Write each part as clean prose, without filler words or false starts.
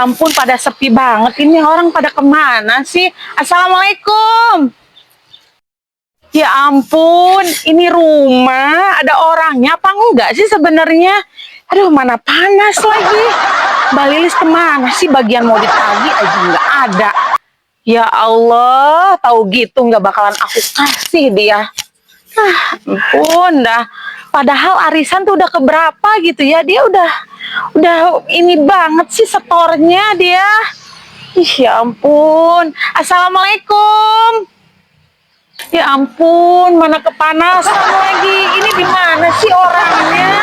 ampun, pada sepi banget. Ini orang pada kemana sih? Assalamualaikum. Ya ampun, ini rumah ada orangnya apa enggak sih sebenarnya? Aduh, mana panas lagi. Mbak Lilis kemana sih? Bagian mau ditagi aja nggak ada. Ya Allah, tahu gitu nggak bakalan aku kasih dia. Ampun dah. Padahal arisan tuh udah keberapa gitu ya. Dia udah ini banget sih setornya dia. Ih, ya ampun. Assalamualaikum. Ya ampun, mana kepanasan lagi. Ini di mana sih orangnya?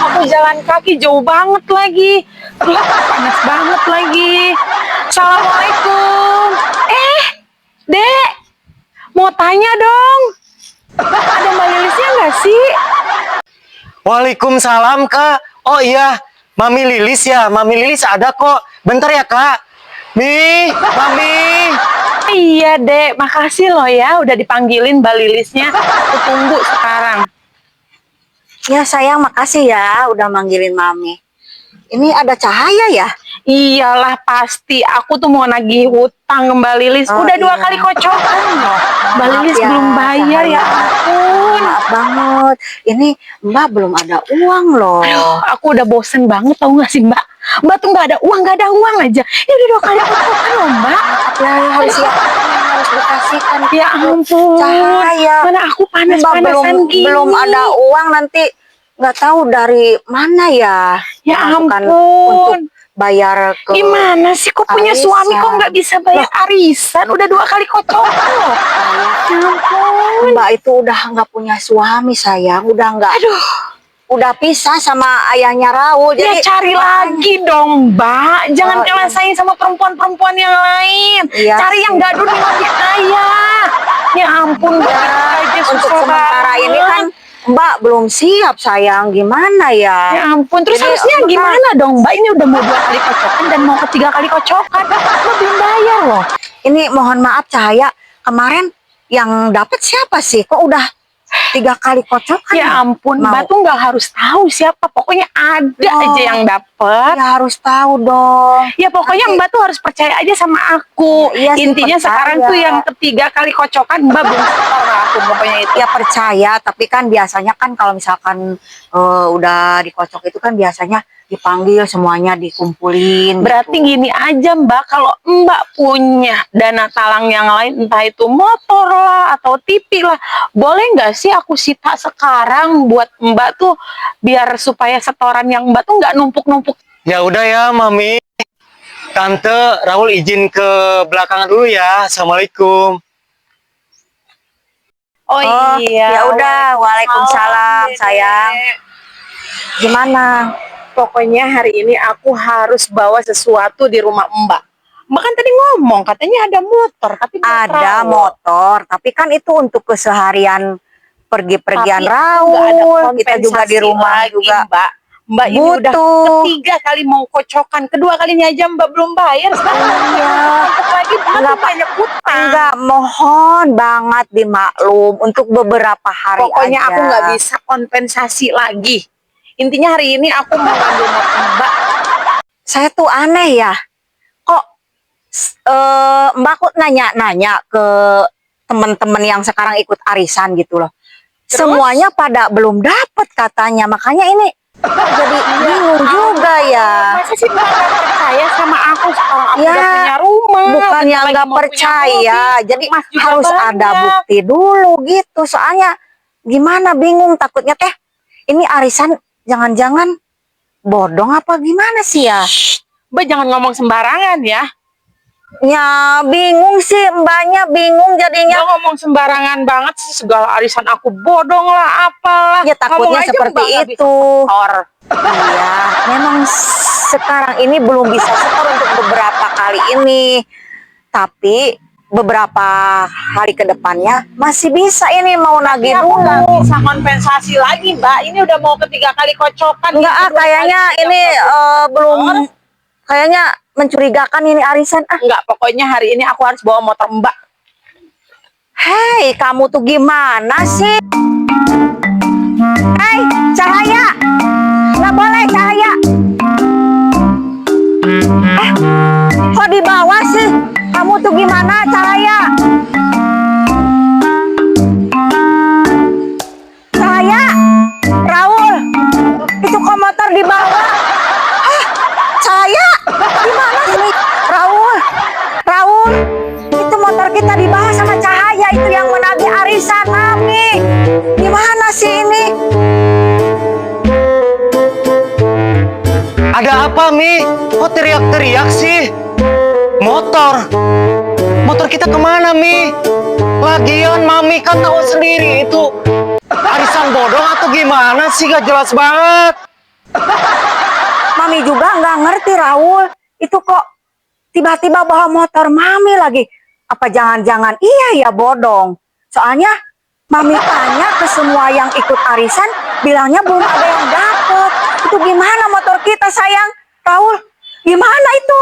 Aku jalan kaki jauh banget lagi. Aduh, panas banget lagi. Assalamualaikum. Dek, mau tanya dong. Ada Mbak Lilisnya nggak sih? Waalaikumsalam, Kak. Oh iya, Mami Lilis ya. Mami Lilis ada kok. Bentar ya, Kak. Mami. Iya, Dek. Makasih loh ya udah dipanggilin Mbak Lilisnya. Aku tunggu sekarang. Ya sayang, makasih ya udah manggilin Mami. Ini ada Cahaya ya? Iyalah pasti. Aku tuh mau nagih hutang Mbak Lilis. Oh, Udah 2 iya. kali kocokan loh. Mbak Maaf Lilis ya, belum bayar ya ampun. Maaf banget. Ini Mbak belum ada uang loh. Aduh, aku udah bosen banget tau gak sih Mbak? Mbak tuh gak ada uang aja. Ini udah 2 kali kocokan loh Mbak. Ya harus harus dikasihkan. Ya ampun. Cahaya. Mana aku Mbak panas-panasan gini. belum ada uang, nanti nggak tahu dari mana ya. Ya Masukkan ampun. untuk bayar ke. Gimana sih kok punya arisan. suami kok nggak bisa bayar arisan? Udah 2 kali kocokan loh. Ya ampun. Mbak itu udah nggak punya suami sayang, udah nggak. Aduh. Udah pisah sama ayahnya Raul. Ya cari lagi dong Mbak. Jangan Oh, kalah saing sama perempuan-perempuan yang lain. Iya Cari yang sih. gaduh di lebih kaya. Ya ampun Mbak. Aja Untuk susah sementara banget. ini kan Mbak belum siap sayang, gimana ya? Ya ampun, terus Jadi, harusnya Mbak, gimana dong Mbak? Ini udah mau 2 kali kocokan dan mau ke 3 kali kocokan. Mbak belum bayar loh. Ini mohon maaf Cahaya, kemarin yang dapat siapa sih? Kok udah 3 kali kocokan? Ya ampun, Mau. Mbak tuh nggak harus tahu siapa. Pokoknya ada Oh. aja yang dapet. Ya harus tahu dong. Ya pokoknya Nanti- Mbak tuh harus percaya aja sama aku. Iya sih, Intinya percaya. sekarang tuh yang ketiga kali kocokan Mbak belum setor lah aku pokoknya itu. Ya percaya, tapi kan biasanya kan kalau misalkan udah dikocok itu kan biasanya dipanggil semuanya dikumpulin. Berarti gitu. gini aja Mbak, kalau Mbak punya dana talang yang lain, entah itu motor lah atau TV lah, boleh nggak sih aku sita sekarang buat Mbak tuh biar supaya setoran yang Mbak tuh nggak numpuk-numpuk. Ya udah ya, Mami. Tante, Raul izin ke belakangan dulu ya. Assalamualaikum. Oh, Oh, iya. ya udah, waalaikumsalam Dek. sayang. Gimana? Pokoknya hari ini aku harus bawa sesuatu di rumah Mbak. Mbak kan tadi ngomong katanya ada motor, tapi buat Ada Raul. motor, tapi kan itu untuk keseharian pergi-pergian Tapi aku nggak ada Raul. Kita juga di kompensasi rumah lagi, juga Mbak. Mbak ini udah butuh. 3 kali mau kocokan, kedua kalinya aja Mbak belum bayar. Sekarang Iya. untuk lagi Mbak tuh Enggak, banyak utang. Enggak, mohon banget dimaklum untuk beberapa hari Pokoknya aja. aku nggak bisa kompensasi lagi. Intinya hari ini aku mau ngambil motor Mbak. Saya tuh aneh ya. Kok Mbak kok nanya-nanya ke teman-teman yang sekarang ikut arisan gitu loh. Terus? Semuanya pada belum dapat katanya. Makanya ini jadi bingung juga ya. Masa sih Mbak nggak percaya sama aku sekarang aku Ya, udah punya rumah. Bukannya bentar lagi nggak mau punya percaya, mobil, jadi emas juga harus banyak. ada bukti dulu gitu. Soalnya gimana bingung, takutnya teh ini arisan jangan-jangan bodong apa gimana sih ya? Mbak jangan ngomong sembarangan ya. Ya bingung sih mbaknya, bingung jadinya. Mbak ngomong sembarangan banget sih, segala arisan aku bodong lah apalah. Ya takutnya Ngomong aja seperti Mbak nggak bisa itu. setor. Iya, memang sekarang ini belum bisa setor untuk beberapa kali ini. Tapi beberapa hari ke depannya masih bisa ini mau Tapi nagih aku nggak dulu. bisa kompensasi lagi Mbak. Ini udah mau ke 3 kali kocokan. Enggak, Ini kedua kayaknya kali ini belum, kayaknya mencurigakan ini arisan. Enggak, pokoknya hari ini aku harus bawa motor Mbak. Hei, kamu tuh gimana sih? Hei, Cahaya, nggak boleh Cahaya. kok di bawah sih? Kamu tuh gimana, Cahaya? Cahaya, Raul, itu kok motor di bawah? Hah, Cahaya, gimana sih? Raul, itu motor kita di bawah sama Cahaya itu yang menagih arisan Mami. Gimana sih ini? Ada apa, Mi? Kok teriak-teriak sih? Motor kita kemana, Mi? Lagian Mami kan tahu sendiri itu arisan bodong atau gimana sih? Gak jelas banget. Mami juga nggak ngerti, Raul. Itu kok tiba-tiba bawa motor Mami lagi. Apa jangan-jangan iya ya bodong? Soalnya Mami tanya ke semua yang ikut arisan, bilangnya belum ada yang dapet. Itu gimana motor kita, sayang? Raul, gimana itu?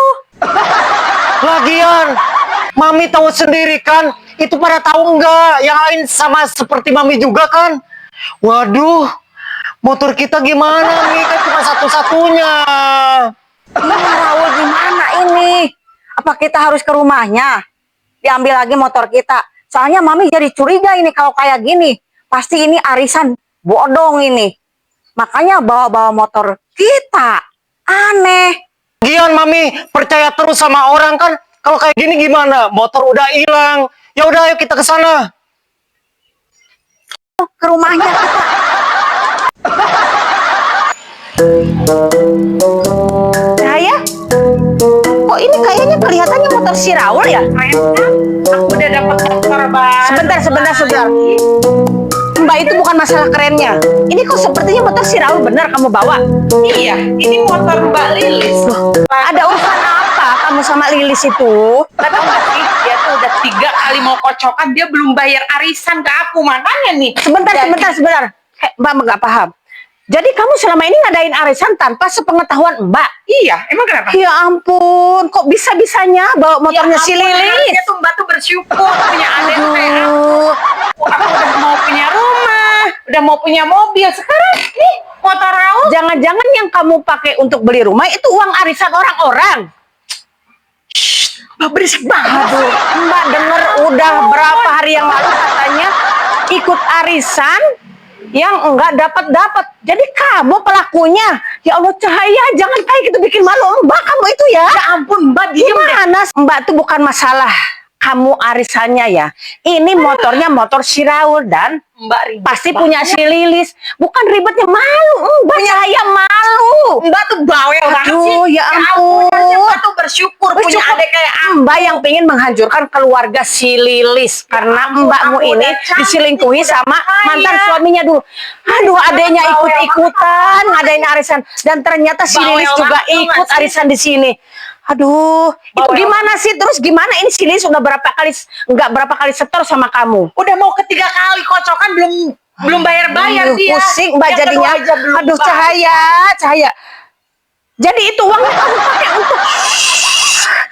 Lagian Mami tahu sendiri kan? Itu pada tahu nggak? Yang lain sama seperti Mami juga kan? Waduh, motor kita gimana, Mi? Kan cuma satu-satunya. Iya, Raul, gimana ini? Apa kita harus ke rumahnya? Diambil lagi motor kita. Soalnya Mami jadi curiga ini kalau kayak gini. Pasti ini arisan bodong ini. Makanya bawa-bawa motor kita. Aneh. Lagian Mami percaya terus sama orang kan? Kalau kayak gini gimana? Motor udah hilang. Ya udah, ayo kita ke sana. Ke rumahnya kita. Cahaya? Kok ini kayaknya kelihatannya motor si Raul ya? Aku udah dapat motor baru. Sebentar. Mbak, itu bukan masalah kerennya. Ini kok sepertinya motor si Raul, benar kamu bawa? Iya, ini motor Mbak Lilis. Ada urusan apa kamu sama Lilis itu? Tahu nggak sih, dia tuh udah 3 kali mau kocokan, dia belum bayar arisan ke aku. Makanya nih. Sebentar. Mbak nggak paham. Jadi kamu selama ini ngadain arisan tanpa sepengetahuan Mbak? Iya, emang kenapa? Ya ampun, kok bisa-bisanya bawa motornya si Lilis? Harusnya tuh Mbak tuh bersyukur punya adik kayak aku. Aduh. Aku udah mau punya rumah, udah mau punya mobil. Sekarang nih motor Raul. Jangan-jangan yang kamu pakai untuk beli rumah itu uang arisan orang-orang? Mbak berisik banget. Aduh, Mbak denger udah berapa hari yang lalu katanya ikut arisan yang enggak dapat. Jadi kamu pelakunya. Ya Allah, Cahaya, jangan kayak gitu, bikin malu Mbak kamu itu ya. Ya ampun Mbak, diem deh. Gimana? Mbak tuh bukan masalah kamu arisannya ya. Ini motornya motor si Raul dan Mbak ribet pasti banget. punya si Lilis. Bukan ribetnya, malu. Mbak Cahaya malu. Mbak tuh bawel banget sih. Aduh, ya ampun. Harusnya Mbak tuh bersyukur punya Bersyukur. adik kayak aku. Mbak yang pengen menghancurkan keluarga si Lilis karena mbakmu aku ini udah cantik, diselingkuhi udah sama kaya. mantan suaminya dulu. Aduh, adanya bawel ikut-ikutan ngadain arisan dan ternyata si Bawel Lilis juga banget, ikut nggak sih? arisan di sini. Aduh, itu Bawel. gimana sih? Terus gimana ini si Lilis udah berapa kali setor sama kamu? Udah mau ke 3 kali kocokan belum bayar Aduh, dia. pusing Mbak Yang jadinya. kedua aja belum Aduh, bayar. Cahaya. Jadi itu uangnya kamu pakai untuk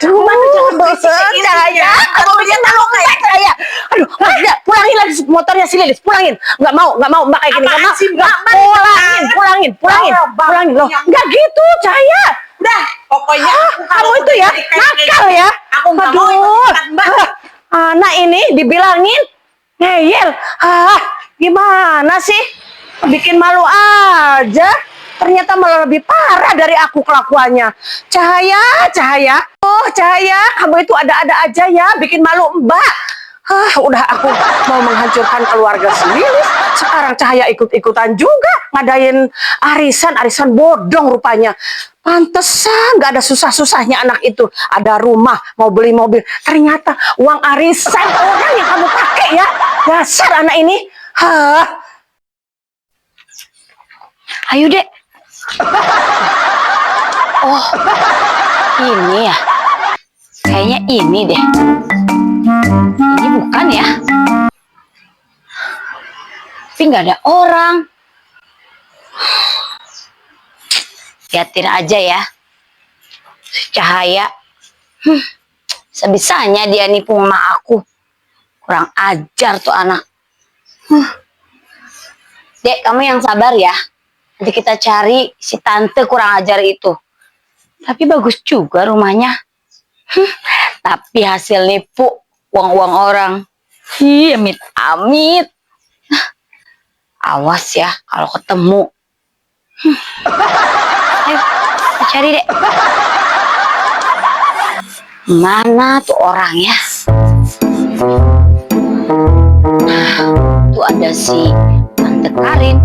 Mana jangan berisik kayak gini, Cahaya. ya. Kamu bisa tahu kayak Cahaya. Aduh, udah, pulangin lagi motornya si Lilis. Pulangin. Nggak mau Mbak kayak gini. Nggak Apaan mau. sih, Mbak? Pulangin. Pulangin loh. Nggak gitu, Cahaya. Udah, pokoknya aku Kamu kalau itu ya jadi kayak nakal gini, ya. Aku nggak mau ikut-ikutan, Mbak. Anak ini dibilangin ngeyel. Gimana sih? Bikin malu aja. Ternyata malah lebih parah dari aku kelakuannya. Cahaya. Oh, Cahaya, kamu itu ada-ada aja ya, bikin malu Mbak. Udah aku mau menghancurkan keluarga si Lilis. Sekarang Cahaya ikut-ikutan juga ngadain arisan bodong rupanya. Pantesan gak ada susah-susahnya anak itu. Ada rumah, mau beli mobil. Ternyata uang arisan orang yang kamu pakai ya. Dasar anak ini. Ayo, Dek. Oh, ini ya. Kayaknya ini deh. Ini bukan ya. Tapi nggak ada orang. Liatin aja ya. Cahaya. Sebisanya dia nipu emak aku. Kurang ajar tuh anak. Dek, kamu yang sabar ya. Nanti kita cari si tante kurang ajar itu. Tapi bagus juga rumahnya. Tapi hasil nipu uang-uang orang. Hi, amit-amit. Awas ya kalau ketemu. Ayo, kita cari deh. Mana tuh orangnya? Tuh ada si Tante Karin.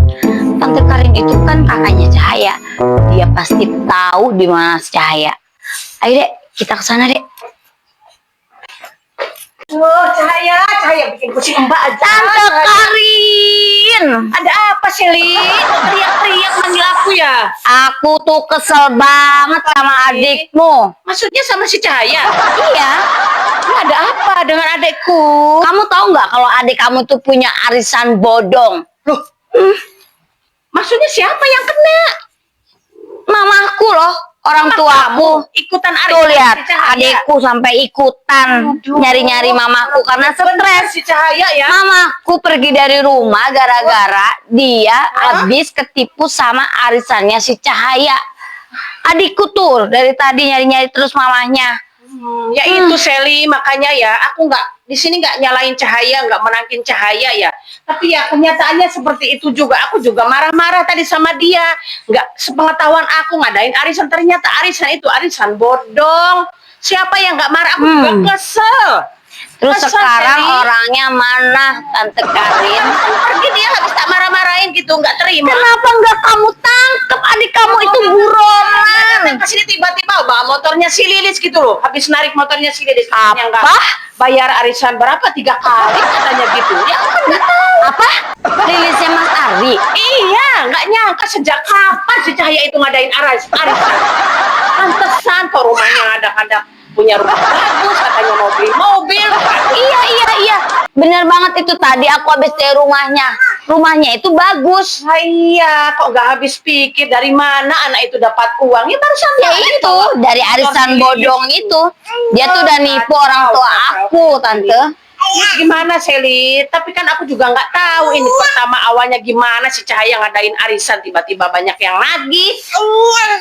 Tante Karin itu kan kakaknya Cahaya. Dia pasti tahu di mana si Cahaya. Ayo dek, kita ke sana dek. Cahaya bikin pusing Mbak aja. Tante Karin, Ada apa sih, Li? Teriak-teriak manggil aku ya? aku tuh kesel banget sama adikmu. Maksudnya sama si Cahaya? Iya, Ini ada apa dengan adekku? kamu tahu nggak kalau adik kamu tuh punya arisan bodong? Loh, maksudnya siapa yang kena? Mamaku loh, orang tuaku. Ikutan Tuh lihat, si Cahaya. adikku sampai ikutan Aduh. nyari-nyari mamaku karena Bener stres. si Cahaya ya. Mamaku pergi dari rumah gara-gara dia habis ketipu sama arisannya si Cahaya. Adikku tuh dari tadi nyari-nyari terus mamahnya. Ya itu Sally, makanya ya aku nggak di sini nggak nyalain Cahaya, nggak menangkin Cahaya ya. Tapi ya kenyataannya seperti itu juga. Aku juga marah-marah tadi sama dia. Nggak sepengetahuan aku ngadain arisan, ternyata arisan itu arisan bodong. Siapa yang nggak marah? Aku juga kesel. Terus Kesel, sekarang Sally. orangnya mana Tante Karin? Pergi dia habis tak marah-marahin gitu, nggak terima. Kenapa nggak kamu tangkep adik kamu itu buronan? Datang ke sini tiba-tiba bawa motornya si Lilis gitu loh. Habis narik motornya si Lilis. Katanya nggak Apa? bayar arisan berapa 3 kali katanya gitu. Ya aku kan nggak tahu. Apa? Lilisnya Mas Ardi? Iya, nggak nyangka sejak kapan si Cahaya itu ngadain arisan. Pantesan kok rumahnya ada punya rumah bagus, katanya mau beli mobil. Iya. Bener banget itu tadi aku habis dari rumahnya. Rumahnya itu bagus. Ah, iya, kok nggak habis pikir dari mana anak itu dapat uang? Ya barusan Ya itu dari arisan bodong itu. Dia tuh udah nipu orang tua aku, Tante. Ya, gimana Sally? Tapi kan aku juga nggak tahu ini pertama awalnya gimana si Cahaya ngadain arisan tiba-tiba banyak yang nagih.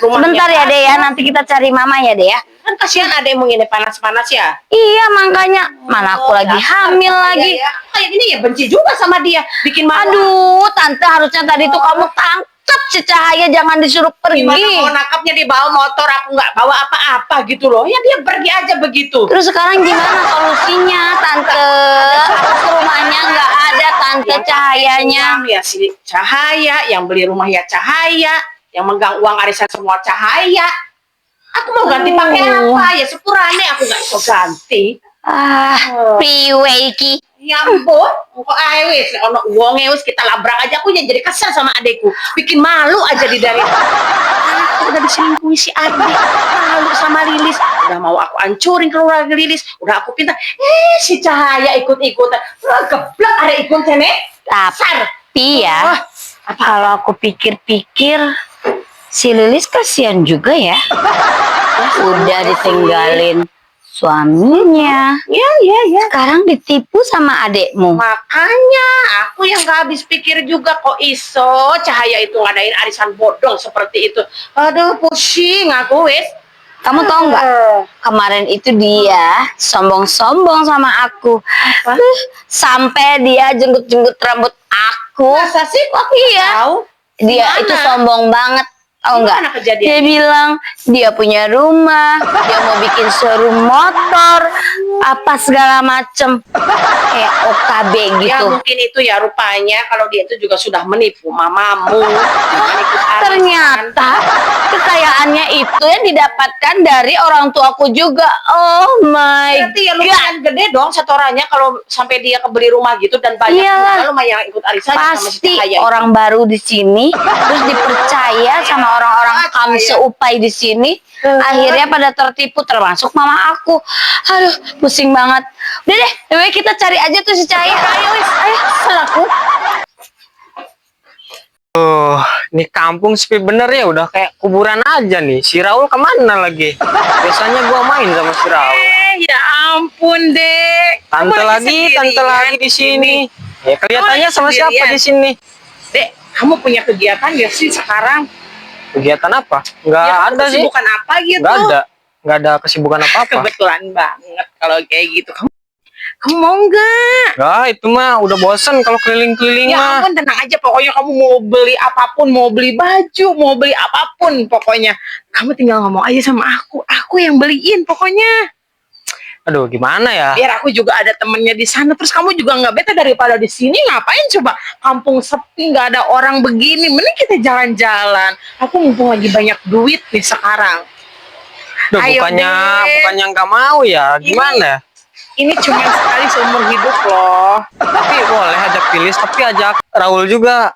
Sebentar ya deh ya, nanti kita cari mama ya deh ya. Kan kasihan adekmu ini panas-panas ya. Iya makanya, mana aku lagi hamil lagi. Kayak gini ya benci juga sama dia, bikin malu. Aduh, Tante harusnya tadi tuh kamu tangkap si Cahaya, jangan disuruh pergi. Gimana mau nangkapnya di bawa motor, aku nggak bawa apa-apa gitu loh. Ya dia pergi aja begitu. Terus sekarang gimana solusinya, Tante? Aku ke rumahnya nggak ada Tante Cahayanya. Ya si Cahaya, yang beli rumah ya Cahaya, yang megang uang arisan semua Cahaya. Aku mau ganti pakai apa? Ya sepurane aku nggak bisa ganti. Priwe iki. Ya ampun, kok ae wis ono wonge wis kita labrak aja, aku jadi kesel sama adekku. Bikin malu aja di dari. Aku udah diselingkuhi si adik, malu sama Lilis. Udah mau aku hancurin keluarga Lilis, udah aku pinta. Si Cahaya ikut-ikutan. Geblek ada ikut cene. Tapi ya, kalau aku pikir-pikir, si Lilis kasihan juga ya. Udah ditinggalin suaminya. Ya. Sekarang ditipu sama adekmu. Makanya aku yang gak habis pikir juga kok iso Cahaya itu ngadain arisan bodong seperti itu. Aduh pusing aku wis. Kamu tahu nggak? Kemarin itu dia sombong-sombong sama aku. Sampai dia jenggut-jenggut rambut aku. Masa sih kok aku Iya. tahu? Dia Gimana? itu sombong banget. Tahu nggak? Gimana kejadiannya? Dia bilang dia punya rumah, dia mau bikin showroom motor, apa segala macem, kayak OKB Ya gitu. mungkin itu ya rupanya kalau dia itu juga sudah menipu mamamu. Dengan ikut arisan. Ternyata kekayaannya itu yang didapatkan dari orang tuaku juga. Oh my Berarti ya god. lumayan gede dong setorannya kalau sampai dia kebeli rumah gitu dan banyak Iyalah. juga lumayan ikut arisan sama si Pasti Cahaya. orang baru di sini terus dipercaya sama orang-orang kamu seupai di sini, akhirnya pada tertipu termasuk mama aku. Aduh, pusing banget. Udah deh, lebih baik kita cari aja tuh si Cahaya. Ayo wis, ayo selaku. Ini kampung sepi bener ya, udah kayak kuburan aja nih. Si Raul kemana lagi? Biasanya gua main sama si Raul. Ya ampun dek. Tante lagi di sini. Ya kelihatannya sama siapa di sini? Dek, kamu punya kegiatan ya sih sekarang? Kegiatan apa? Nggak Ya, ada sih. Bukan apa gitu? Nggak ada. nggak ada kesibukan apa-apa. Kebetulan banget kalau kayak gitu. Kamu mau nggak? Nah, itu mah udah bosen kalau keliling-keliling Ya mah. ampun, tenang aja. Pokoknya kamu mau beli apapun, mau beli baju, mau beli apapun, pokoknya kamu tinggal ngomong aja sama aku. Aku yang beliin, pokoknya. Aduh, gimana ya? Biar aku juga ada temennya di sana. Terus kamu juga nggak bete daripada di sini. Ngapain coba? Kampung sepi, nggak ada orang begini. Mending kita jalan-jalan. Aku mumpung lagi banyak duit nih sekarang. Duh, Ayo bukannya deh. nggak mau ya? Gimana? Ini cuma sekali seumur hidup loh. Tapi boleh ajak Pilis, tapi ajak Raul juga.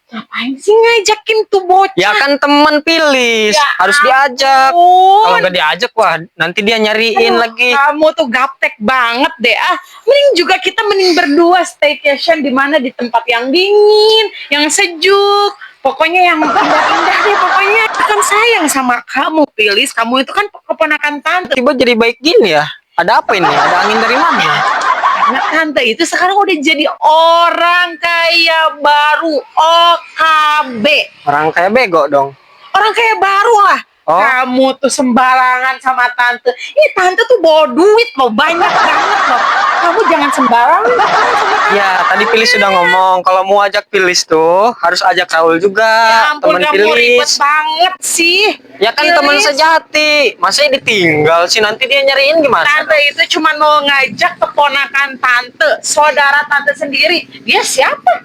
Ngapain sih ngajakin tuh bocah? Ya kan teman Pilis, Ya harus diajak. ampun. Kalau nggak diajak, wah nanti dia nyariin Aduh, lagi. kamu tuh gaptek banget deh. Mending juga kita berdua staycation di mana di tempat yang dingin, yang sejuk. Pokoknya yang indah-indah deh pokoknya. Kan sayang sama kamu, Pilis. Kamu itu kan keponakan tante. Tiba jadi baik gini ya? Ada apa ini? Ada angin dari mana? Karena tante itu sekarang udah jadi orang kaya baru, OKB. Orang kayak bego dong. Orang kaya baru lah. Oh. Kamu tuh sembarangan sama tante. Ini tante tuh bawa duit loh, banyak banget loh. Kamu jangan sembarangan sama tante. Ya, tadi Pilis sudah ngomong kalau mau ajak Pilis tuh harus ajak Raul juga, Ya ampun, teman kamu ribet Pilis. banget sih. Ya kan Pilis. teman sejati. Masa ditinggal sih, nanti dia nyariin gimana? Tante itu cuma mau ngajak keponakan tante, saudara tante sendiri. Dia siapa?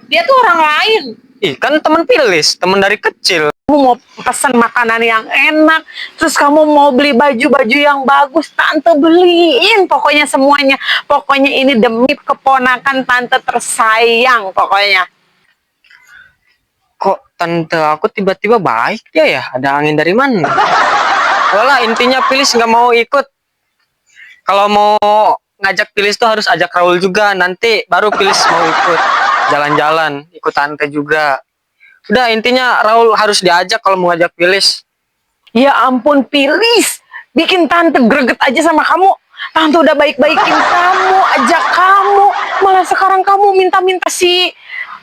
Dia tuh orang lain. Ih, kan teman Pilis, teman dari kecil. Kamu mau pesan makanan yang enak, terus kamu mau beli baju-baju yang bagus, tante beliin pokoknya semuanya. Pokoknya ini demi keponakan tante tersayang pokoknya. Kok tante aku tiba-tiba baik ya? Ada angin dari mana? Walah, intinya Pilis nggak mau ikut. Kalau mau ngajak Pilis tuh harus ajak Raul juga. Nanti baru Pilis mau ikut jalan-jalan, ikut tante juga. Udah, intinya Raul harus diajak kalau mau ngajak Pilis. Ya ampun, Pilis, bikin tante greget aja sama kamu. Tante udah baik-baikin kamu, ajak kamu, malah sekarang kamu minta-minta si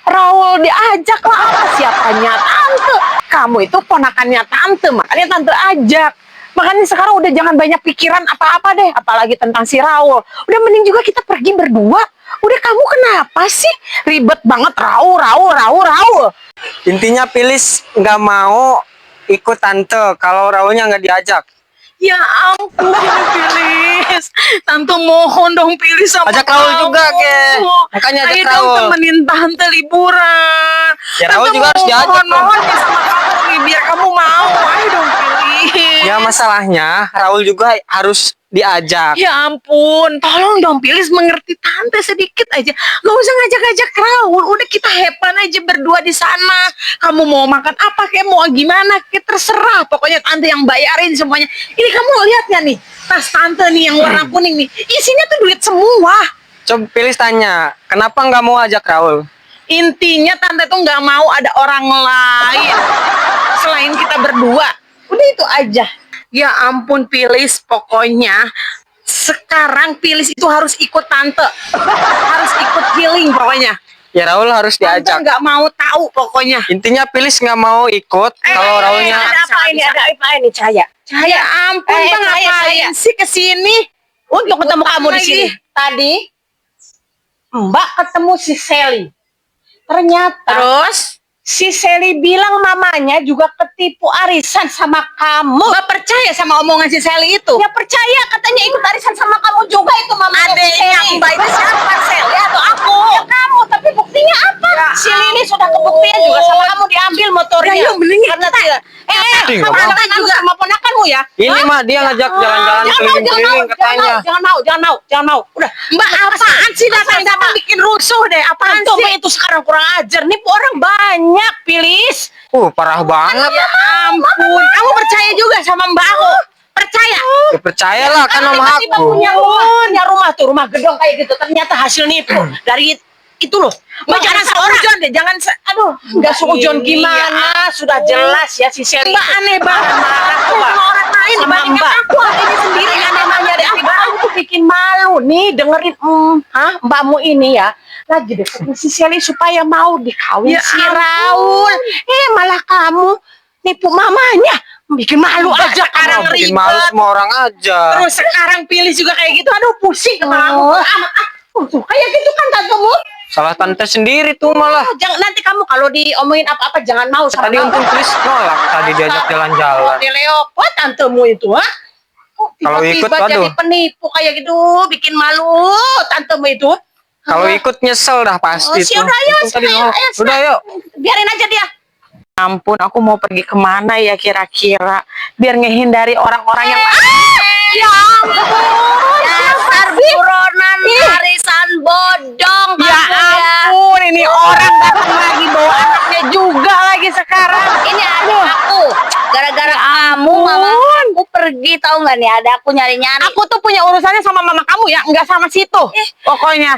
Raul diajak lah. Apa siapanya tante? Kamu itu ponakannya tante, makanya tante ajak. Makanya sekarang udah jangan banyak pikiran apa-apa deh, apalagi tentang si Raul. Udah mending juga kita pergi berdua. Udah, kamu kenapa sih ribet banget Raul? Intinya Pilis nggak mau ikut tante kalau Raulnya nggak diajak. Ya ampun, Pilis. Tante mohon dong, Pilis sama Ajak Raul kamu. juga, Ke. Makanya ajak Ayo Raul. dong temenin tante liburan. Ya, Raul juga harus diajak dong. Mohon ya sama kamu nih, biar kamu mau. Ayo dong, Pilis. Ya masalahnya Raul juga harus diajak. Ya ampun, tolong dong Pilis mengerti tante sedikit aja. Gak usah ngajak-ngajak Raul. Udah kita hepan aja berdua di sana. Kamu mau makan apa, kayak mau gimana, kayak terserah. Pokoknya tante yang bayarin semuanya. Ini kamu lihat ya nih, tas tante nih yang warna kuning nih. Isinya tuh duit semua. Coba Pilis tanya, kenapa nggak mau ajak Raul? Intinya tante tuh nggak mau ada orang lain selain kita berdua. Udah itu aja. Ya ampun Pilis, pokoknya sekarang Pilis itu harus ikut tante. Harus ikut healing pokoknya. Ya Raul harus Tante diajak. nggak mau tahu pokoknya. Intinya Pilis nggak mau ikut kalau Raulnya. Ada apa ini? Ada apa ini, Cahaya? Ya ampun, Bang, ngapain sih kesini? Untuk ketemu kamu di lagi. sini. Tadi Mbak ketemu si Sally. Ternyata Terus? si Sally bilang mamanya juga ketipu arisan sama kamu. Mbak percaya sama omongan si Sally itu? Ya percaya, katanya ikut arisan sama kamu juga itu mamanya si Adeknya Sally. Mbak itu siapa, Sally atau aku? Ya kamu, tapi buktinya apa? Ya Si Lili sudah kebuktian juga sama kamu diambil motornya. Ya, mending karena kita- dia. Ih, nggak kamu mau. tante juga sama ponakanmu ya? Ini mah dia ngajak jalan-jalan keliling-keliling katanya. Jangan mau. Udah, Mbak apaan sih datang-datang bikin rusuh deh? Apaan Antum sih? itu sekarang kurang ajar. Nih orang banyak, Pilis. Parah banget. Ya ampun, kamu percaya juga sama Mbak aku? Percaya? Ya percayalah kan sama Tiba-tiba aku. punya rumah tuh, rumah gedong kayak gitu. Ternyata hasil nipu dari itu loh. Mbak jangan seujon deh, jangan Aduh, nggak seujon ini gimana? Sudah jelas ya si Sally. Mbak aneh banget. Coba. Sama orang lain Sama dibandingkan Mbak. aku ini sendiri yang namanya deh. Aku tuh bikin malu nih dengerin mbakmu ini ya lagi deketin si Sally supaya mau dikawin Ya si ampun. Raul. Malah kamu nipu mamanya. Bikin malu aja sekarang Bikin ribet. malu semua orang aja. Terus sekarang pilih juga kayak gitu. Aduh pusing kepala aku. Amat. Tuh, kayak gitu kan tantemu. Salah tante sendiri tuh malah. Jangan nanti kamu kalau diomongin apa-apa jangan mau sama Tadi untung Pilis nolak tadi diajak jalan-jalan. Leopard tantemu itu, ha? Kalau ikut, Tiba-tiba jadi waduh. penipu kayak gitu, bikin malu tantemu itu. Kalau ikut nyesel dah pasti Si tuh. udah ayo, Untung tadi ayo, nolak. ayo, Udah yuk. biarin aja dia. Ampun, aku mau pergi kemana ya kira-kira biar ngehindari orang-orang yang ya ampun, Dasar buronan arisan bodong ya kamu ya. ampun, ini orang datang lagi bawa anaknya juga lagi sekarang. Ini adik aku. Gara-gara kamu, mama aku pergi, tahu nggak nih? Ada aku nyari-nyari. Aku tuh punya urusannya sama mama kamu ya, nggak sama situ. Pokoknya.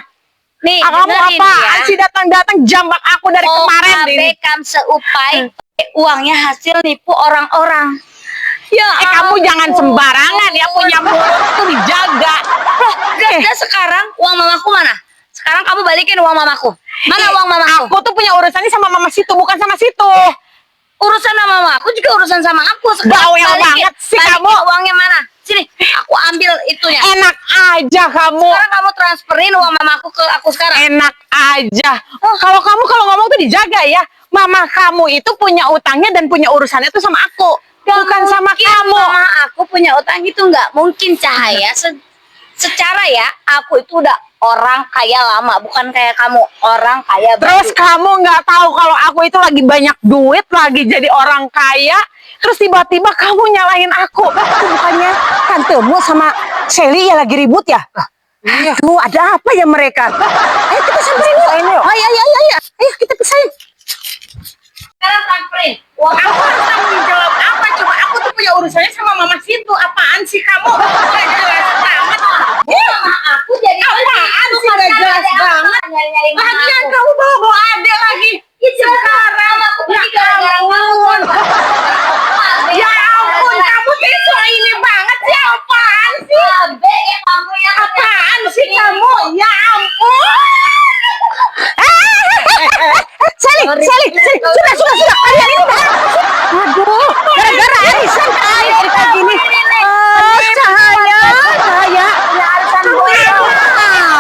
Nih, Kamu dengerin apaan ya. sih datang-datang jambak aku dari kemarin OKB ini? Kamseupai, uangnya hasil nipu orang-orang. Ya, Kamu jangan ampun. sembarangan ya, punya mulut tuh dijaga. Udah sekarang uang mamaku mana? Sekarang kamu balikin uang mamaku. Mana uang mamaku? Aku tuh punya urusannya sama mama situ, bukan sama situ. Urusan sama mamaku juga urusan sama aku. Sekarang Bawel balikin, banget sih balikin kamu. uangnya mana? Sini, aku ambil itunya. Enak aja kamu. Sekarang kamu transferin uang mamaku ke aku sekarang. Enak aja. Kalau kamu kalau ngomong tuh dijaga ya. Mama kamu itu punya utangnya dan punya urusannya tuh sama aku. Bukan sama Mungkin kamu. Mama aku punya utang itu nggak mungkin Cahaya. Secara ya, aku itu udah orang kaya lama, bukan kayak kamu orang kaya baru. Terus kamu nggak tahu kalau aku itu lagi banyak duit, lagi jadi orang kaya. Terus tiba-tiba kamu nyalahin aku. Itu bukannya tantemu sama Shelly ya lagi ribut ya? Iya. Aduh, ada apa ya mereka? Ayo kita samperin yuk. Ayo. Ayo kita pisahin. Sekarang transferin. Aku harus tanggung jawab apa? Coba aku tuh punya urusannya sama mama situ. Apaan sih kamu? Gak jelas banget. Mama aku jadi Apaan sih gak jelas banget? Nyari-nyari mama Lagian aku. kamu bawa adek lagi. Sekarang Mama aku pergi gara-gara ampun. kamu. Ya ampun, kamu tuh so ini banget sih. Apaan sih? Abe ya kamu yang Apaan sih kamu? Ya ampun. Sally, sudah. Kalian ini udah. Aduh, gara-gara arisan kayak kita gini. Cahaya. Ya arisan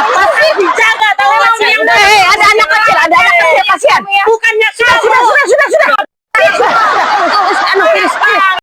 apa sih dijaga tahu nggak sih? Ada anak kecil, kasihan. Bukan